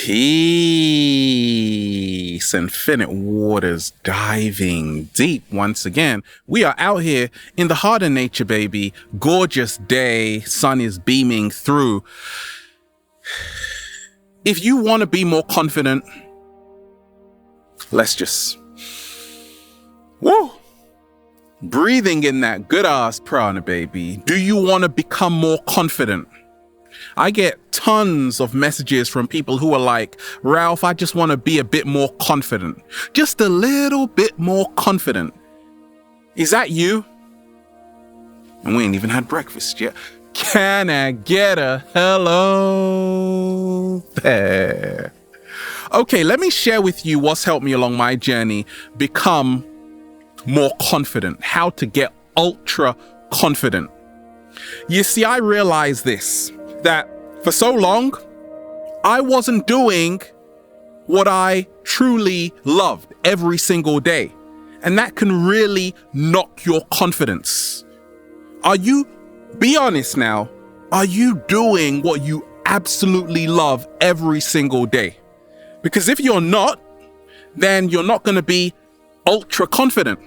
Peace, infinite waters, diving deep once again. We are out here in the heart of nature, baby. Gorgeous day, sun is beaming through. If you want to be more confident, let's just, breathing in that good ass prana, baby. Do you want to become more confident? I get tons of messages from people who are like, Ralph, I just want to be a bit more confident. Just a little bit more confident. Is that you? And we ain't even had breakfast yet. Can I get a hello there? Okay, let me share with you what's helped me along my journey become more confident, how to get ultra confident. You see, I realized this, that for so long, I wasn't doing what I truly loved every single day. And that can really knock your confidence. Be honest now, are you doing what you absolutely love every single day? Because if you're not, then you're not going to be ultra confident.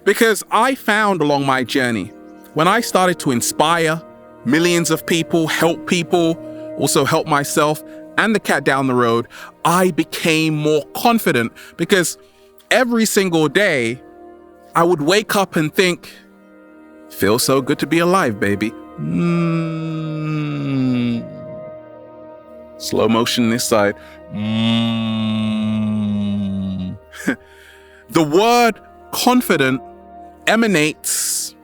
Because I found along my journey, when I started to inspire millions of people, help people, also help myself and the cat down the road, I became more confident because every single day I would wake up and think, feels so good to be alive, baby. Slow motion this side. The word confident emanates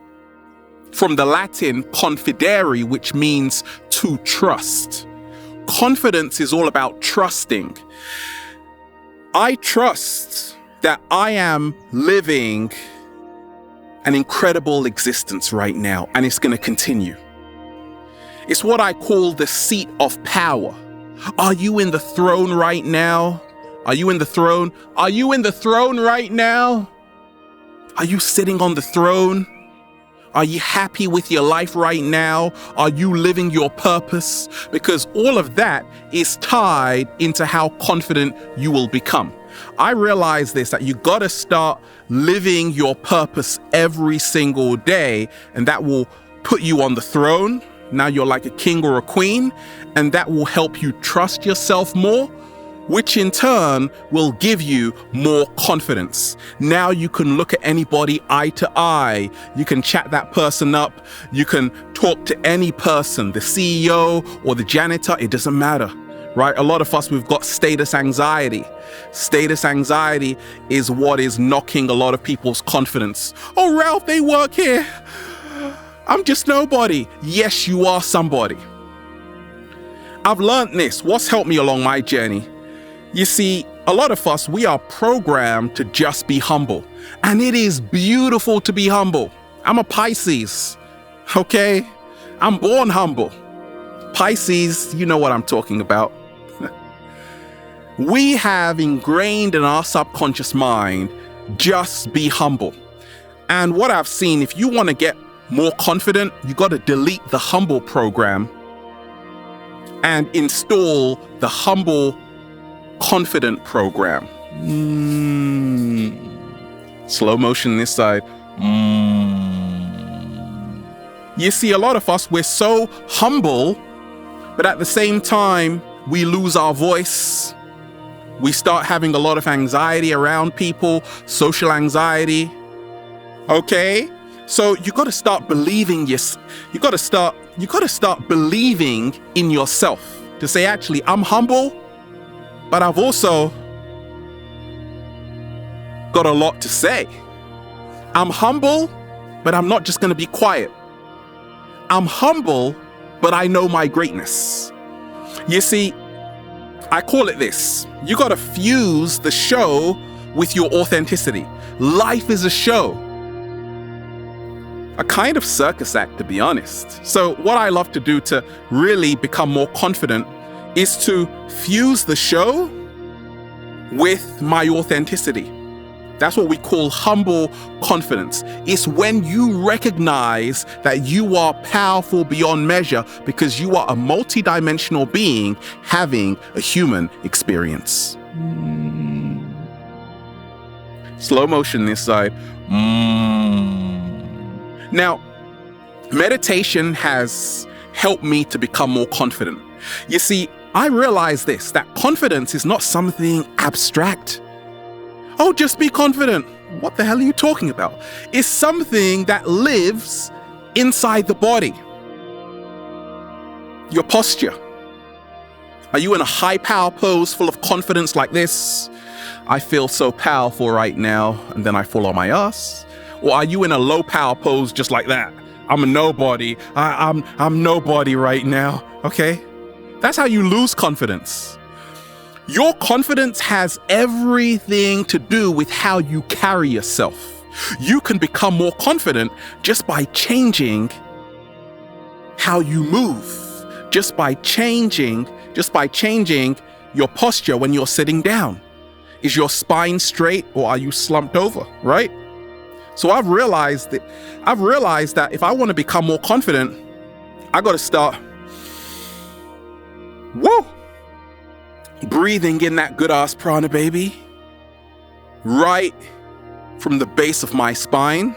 from the Latin confidere, which means to trust. Confidence is all about trusting. I trust that I am living an incredible existence right now, and it's going to continue. It's what I call the seat of power. Are you in the throne right now? Are you in the throne? Are you in the throne right now? Are you sitting on the throne? Are you happy with your life right now? Are you living your purpose? Because all of that is tied into how confident you will become. I realize this, that you got to start living your purpose every single day, and that will put you on the throne. Now you're like a king or a queen, and that will help you trust yourself more, which in turn will give you more confidence. Now you can look at anybody eye to eye. You can chat that person up. You can talk to any person, the CEO or the janitor, it doesn't matter, right? A lot of us, we've got status anxiety. Status anxiety is what is knocking a lot of people's confidence. Oh, Ralph, they work here. I'm just nobody. Yes, you are somebody. I've learned this. What's helped me along my journey? You see, a lot of us, we are programmed to just be humble. And it is beautiful to be humble. I'm a Pisces, okay? I'm born humble. Pisces, you know what I'm talking about. We have ingrained in our subconscious mind, just be humble. And what I've seen, if you want to get more confident, you got to delete the humble program and install the humble confident program. Slow motion this side. You see, a lot of us, we're so humble, but at the same time, we lose our voice. We start having a lot of anxiety around people, social anxiety. Okay? So you got to start believing you got to start believing in yourself to say, actually, I'm humble, but I've also got a lot to say. I'm humble, but I'm not just going to be quiet. I'm humble, but I know my greatness. You see, I call it this. You got to fuse the show with your authenticity. Life is a show. A kind of circus act, to be honest. So what I love to do to really become more confident is to fuse the show with my authenticity. That's what we call humble confidence. It's when you recognize that you are powerful beyond measure because you are a multidimensional being having a human experience. Slow motion this side. Now, meditation has helped me to become more confident. You see, I realize this, that confidence is not something abstract. Oh, just be confident. What the hell are you talking about? It's something that lives inside the body. Your posture. Are you in a high power pose full of confidence like this? I feel so powerful right now, and then I fall on my ass? Or are you in a low power pose just like that? I'm a nobody. I'm nobody right now, okay? That's how you lose confidence. Your confidence has everything to do with how you carry yourself. You can become more confident just by changing how you move, just by changing your posture when you're sitting down. Is your spine straight or are you slumped over, right? So I've realized that if I want to become more confident, I got to start breathing in that good ass prana, baby, right from the base of my spine.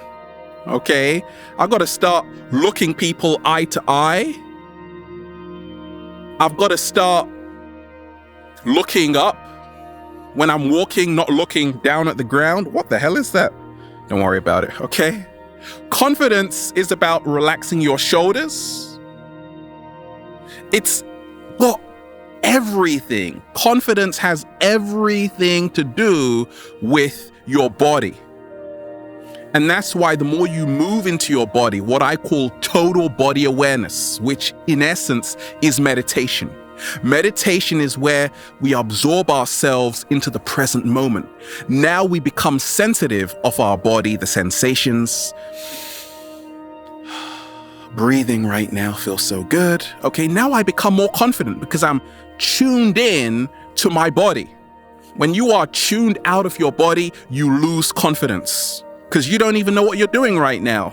Okay, I got to start looking people eye to eye. I've got to start looking up when I'm walking, not looking down at the ground. What the hell is that? Don't worry about it, okay? Confidence is about relaxing your shoulders. It's got everything. Confidence has everything to do with your body. And that's why the more you move into your body, what I call total body awareness, which in essence is meditation. Meditation is where we absorb ourselves into the present moment. Now we become sensitive of our body, the sensations. Breathing right now feels so good. Okay, now I become more confident because I'm tuned in to my body. When you are tuned out of your body, you lose confidence because you don't even know what you're doing right now.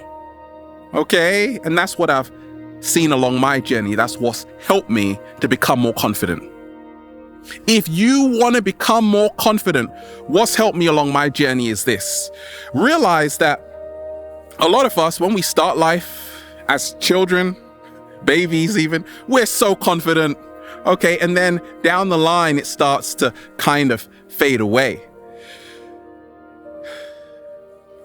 Okay, and that's what I've seen along my journey. That's what's helped me to become more confident. If you want to become more confident, what's helped me along my journey is this. Realize that a lot of us, when we start life as children, babies even, we're so confident. Okay, and then down the line, it starts to kind of fade away.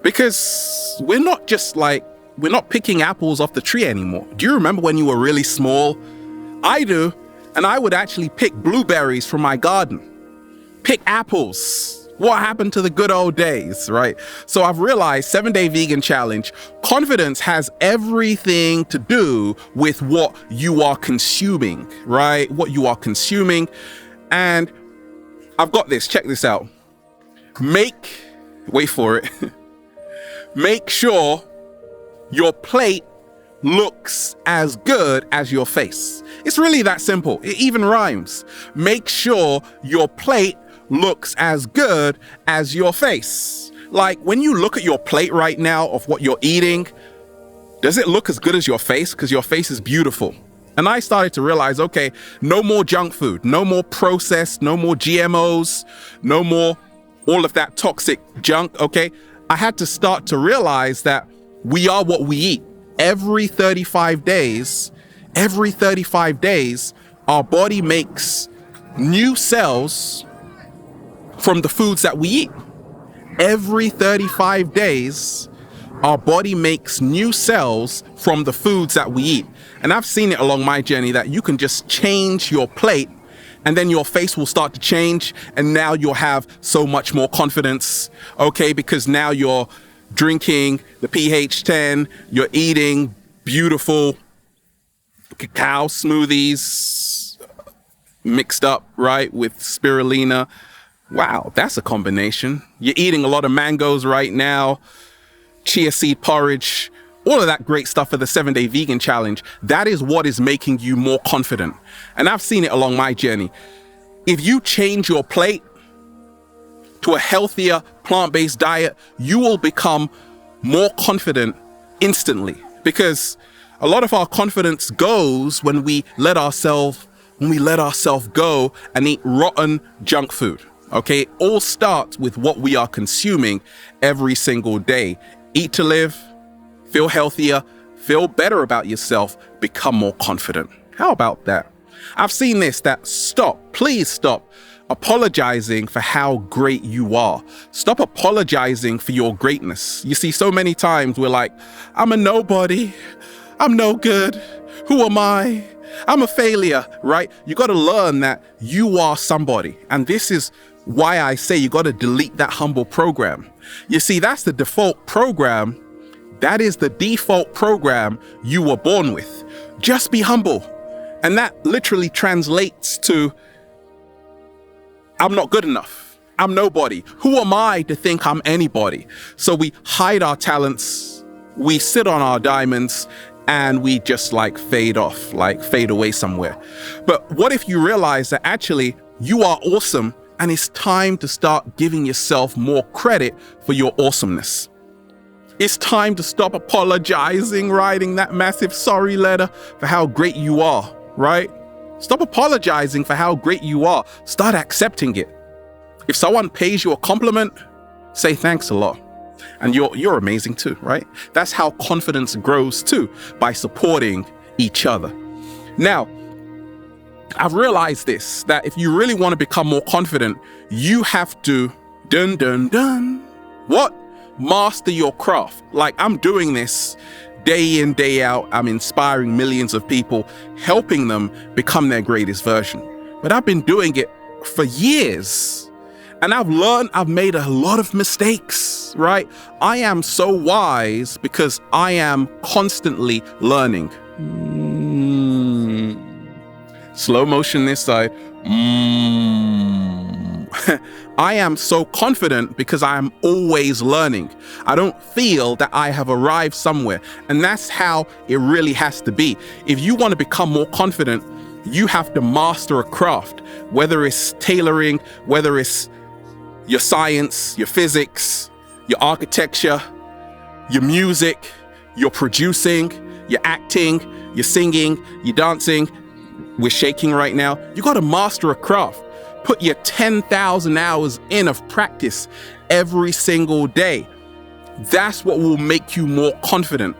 Because we're not picking apples off the tree anymore. Do you remember when you were really small? I do. And I would actually pick blueberries from my garden. Pick apples. What happened to the good old days, right? So I've realized 7-Day Vegan Challenge, confidence has everything to do with what you are consuming, right? What you are consuming. And I've got this, check this out. Wait for it. Make sure your plate looks as good as your face. It's really that simple. It even rhymes. Make sure your plate looks as good as your face. Like when you look at your plate right now of what you're eating, does it look as good as your face? Because your face is beautiful. And I started to realize, okay, no more junk food, no more processed, no more GMOs, no more all of that toxic junk, okay? I had to start to realize that we are what we eat. Every 35 days, our body makes new cells from the foods that we eat. Every 35 days, our body makes new cells from the foods that we eat. And I've seen it along my journey that you can just change your plate and then your face will start to change. And now you'll have so much more confidence, okay? Because now you're drinking the pH 10, you're eating beautiful cacao smoothies mixed up, right, with spirulina. Wow, that's a combination. You're eating a lot of mangoes right now, chia seed porridge, all of that great stuff for the 7-Day Vegan Challenge. That is what is making you more confident. And I've seen it along my journey. If you change your plate to a healthier plant-based diet, you will become more confident instantly, because a lot of our confidence goes when we let ourselves go and eat rotten junk food. Okay, it all starts with what we are consuming every single day. Eat to live, feel healthier, feel better about yourself, become more confident. How about that? I've seen this, that please stop apologizing for how great you are. Stop apologizing for your greatness. You see, so many times we're like, I'm a nobody, I'm no good, who am I? I'm a failure, right? You got to learn that you are somebody. And this is why I say you got to delete that humble program. You see, that's the default program. That is the default program you were born with. Just be humble. And that literally translates to, I'm not good enough. I'm nobody. Who am I to think I'm anybody? So we hide our talents, we sit on our diamonds, and we just like fade off, like fade away somewhere. But what if you realize that actually you are awesome, and it's time to start giving yourself more credit for your awesomeness? It's time to stop apologizing, writing that massive sorry letter for how great you are, right? Stop apologizing for how great you are. Start accepting it. If someone pays you a compliment, say thanks a lot. And you're amazing too, right? That's how confidence grows too, by supporting each other. Now, I've realized this, that if you really want to become more confident, you have to what? Master your craft. Like, I'm doing this day in, day out. I'm inspiring millions of people, helping them become their greatest version. But I've been doing it for years. And I've learned, I've made a lot of mistakes, right? I am so wise because I am constantly learning. Slow motion this side. I am so confident because I am always learning. I don't feel that I have arrived somewhere. And that's how it really has to be. If you want to become more confident, you have to master a craft, whether it's tailoring, whether it's your science, your physics, your architecture, your music, your producing, your acting, your singing, your dancing. We're shaking right now. You got to master a craft. Put your 10,000 hours in of practice every single day. That's what will make you more confident.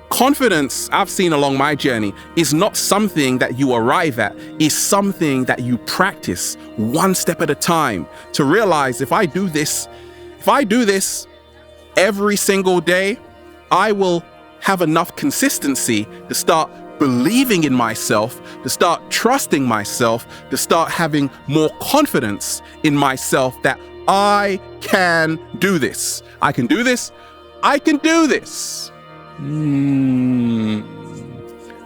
Confidence, I've seen along my journey, is not something that you arrive at. It's something that you practice one step at a time to realize if I do this every single day, I will have enough consistency to start believing in myself, to start trusting myself, to start having more confidence in myself that I can do this. I can do this. I can do this.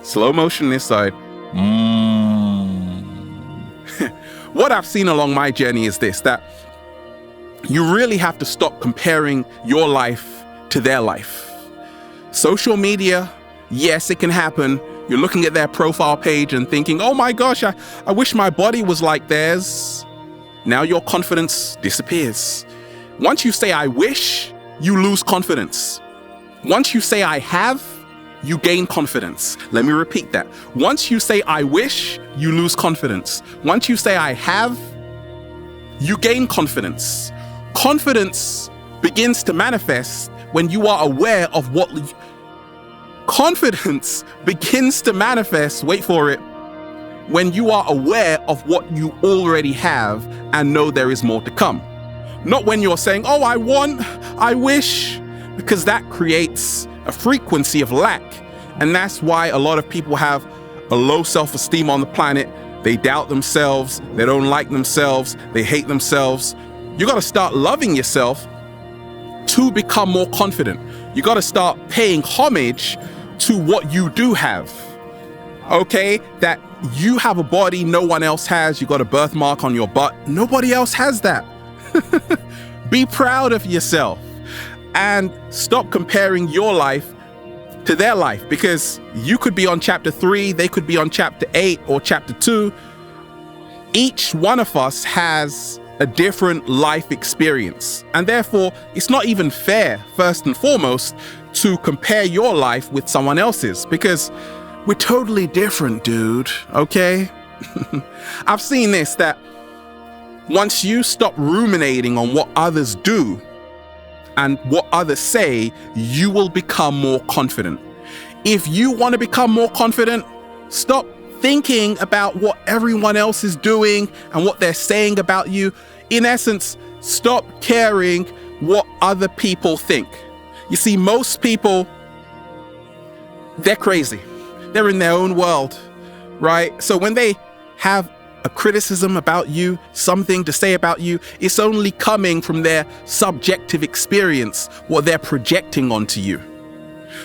Slow motion this side. What I've seen along my journey is this, that you really have to stop comparing your life to their life. Social media, yes, it can happen. You're looking at their profile page and thinking, oh my gosh, I wish my body was like theirs. Now your confidence disappears. Once you say, I wish, you lose confidence. Once you say, I have, you gain confidence. Let me repeat that. Once you say, I wish, you lose confidence. Once you say, I have, you gain confidence. Confidence begins to manifest when you are aware of what... Confidence begins to manifest, wait for it, when you are aware of what you already have and know there is more to come. Not when you're saying, oh, I want, I wish, because that creates a frequency of lack. And that's why a lot of people have a low self-esteem on the planet. They doubt themselves, they don't like themselves, they hate themselves. You got to start loving yourself to become more confident. You got to start paying homage to what you do have. Okay, that you have a body no one else has. You got a birthmark on your butt. Nobody else has that. Be proud of yourself and stop comparing your life to their life, because you could be on chapter 3, they could be on chapter 8 or chapter 2. Each one of us has a different life experience. And therefore, it's not even fair, first and foremost, to compare your life with someone else's, because we're totally different, dude, okay? I've seen this, that once you stop ruminating on what others do and what others say, you will become more confident. If you want to become more confident, stop thinking about what everyone else is doing and what they're saying about you. In essence, stop caring what other people think. You see, most people, they're crazy. They're in their own world, right? So when they have a criticism about you, something to say about you, it's only coming from their subjective experience, what they're projecting onto you.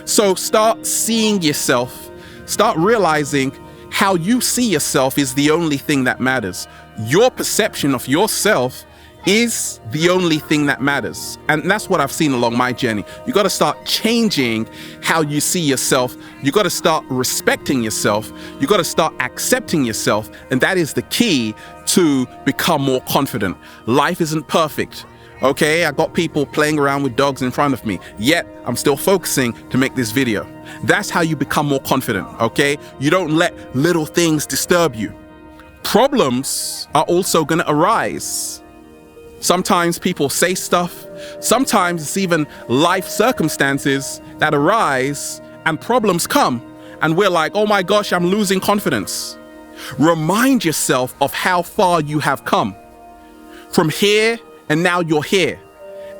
So start seeing yourself, start realizing how you see yourself is the only thing that matters. Your perception of yourself is the only thing that matters. And that's what I've seen along my journey. You got to start changing how you see yourself. You got to start respecting yourself. You got to start accepting yourself. And that is the key to become more confident. Life isn't perfect. Okay, I got people playing around with dogs in front of me, yet I'm still focusing to make this video. That's how you become more confident, okay? You don't let little things disturb you. Problems are also going to arise. Sometimes people say stuff. Sometimes it's even life circumstances that arise and problems come. And we're like, oh my gosh, I'm losing confidence. Remind yourself of how far you have come. From here, and now you're here,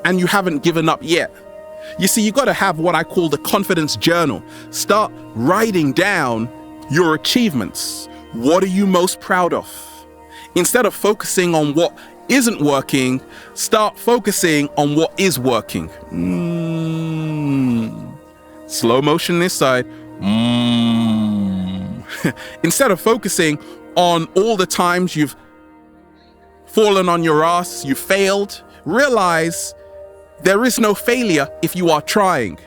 and you haven't given up yet. You see, you got to have what I call the confidence journal. Start writing down your achievements. What are you most proud of? Instead of focusing on what isn't working, start focusing on what is working. Slow motion this side. Instead of focusing on all the times you've fallen on your ass, you failed, realize there is no failure if you are trying.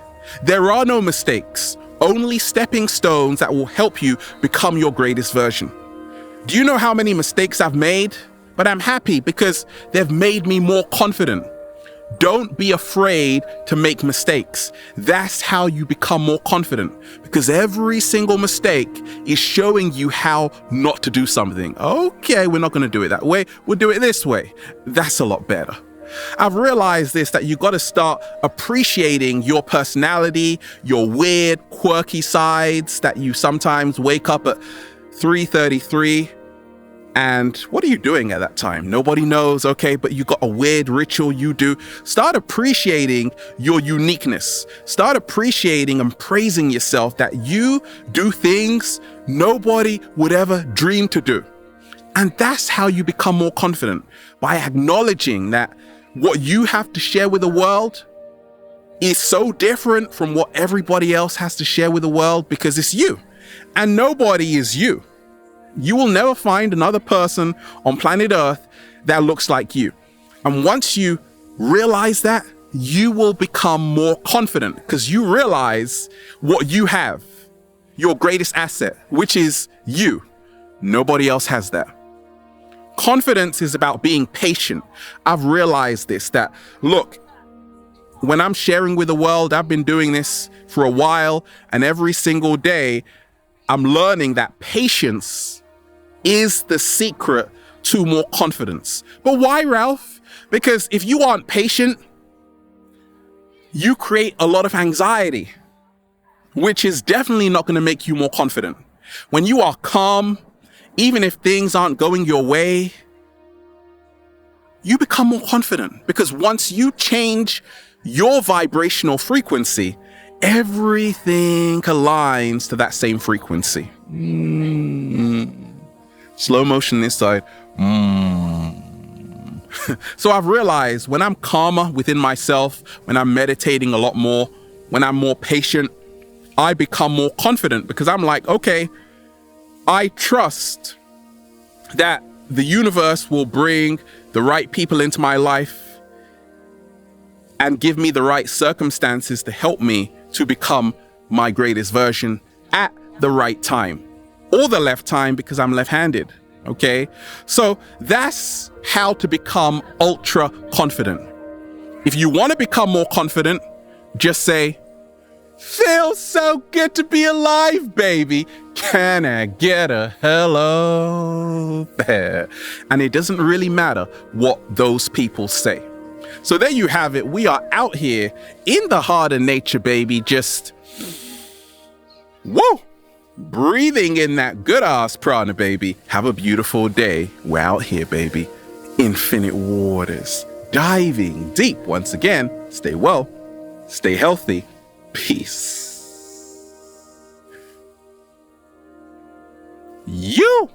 There are no mistakes, only stepping stones that will help you become your greatest version. Do you know how many mistakes I've made? But I'm happy because they've made me more confident. Don't be afraid to make mistakes. That's how you become more confident, because every single mistake is showing you how not to do something. Okay, we're not going to do it that way. We'll do it this way. That's a lot better. I've realized this, that you got to start appreciating your personality, your weird, quirky sides that you sometimes wake up at 3:33. And what are you doing at that time? Nobody knows, okay, but you got a weird ritual you do. Start appreciating your uniqueness. Start appreciating and praising yourself that you do things nobody would ever dream to do. And that's how you become more confident, by acknowledging that what you have to share with the world is so different from what everybody else has to share with the world, because it's you, and nobody is you. You will never find another person on planet Earth that looks like you. And once you realize that, you will become more confident, because you realize what you have, your greatest asset, which is you. Nobody else has that. Confidence is about being patient. I've realized this, that look, when I'm sharing with the world, I've been doing this for a while, and every single day I'm learning that patience is the secret to more confidence. But why, Ralph? Because if you aren't patient, you create a lot of anxiety, which is definitely not going to make you more confident. When you are calm, even if things aren't going your way, you become more confident, because once you change your vibrational frequency, everything aligns to that same frequency. Slow motion this side. So I've realized when I'm calmer within myself, when I'm meditating a lot more, when I'm more patient, I become more confident, because I'm like, okay, I trust that the universe will bring the right people into my life and give me the right circumstances to help me to become my greatest version at the right time, or the left time, because I'm left-handed. Okay, so that's how to become ultra confident. If you want to become more confident, just say, feels so good to be alive, baby. Can I get a hello there? And it doesn't really matter what those people say. So there you have it. We are out here in the heart of nature, baby. Just, whoa, breathing in that good ass prana, baby. Have a beautiful day. We're out here, baby. Infinite waters. Diving deep once again. Stay well. Stay healthy. Peace. You.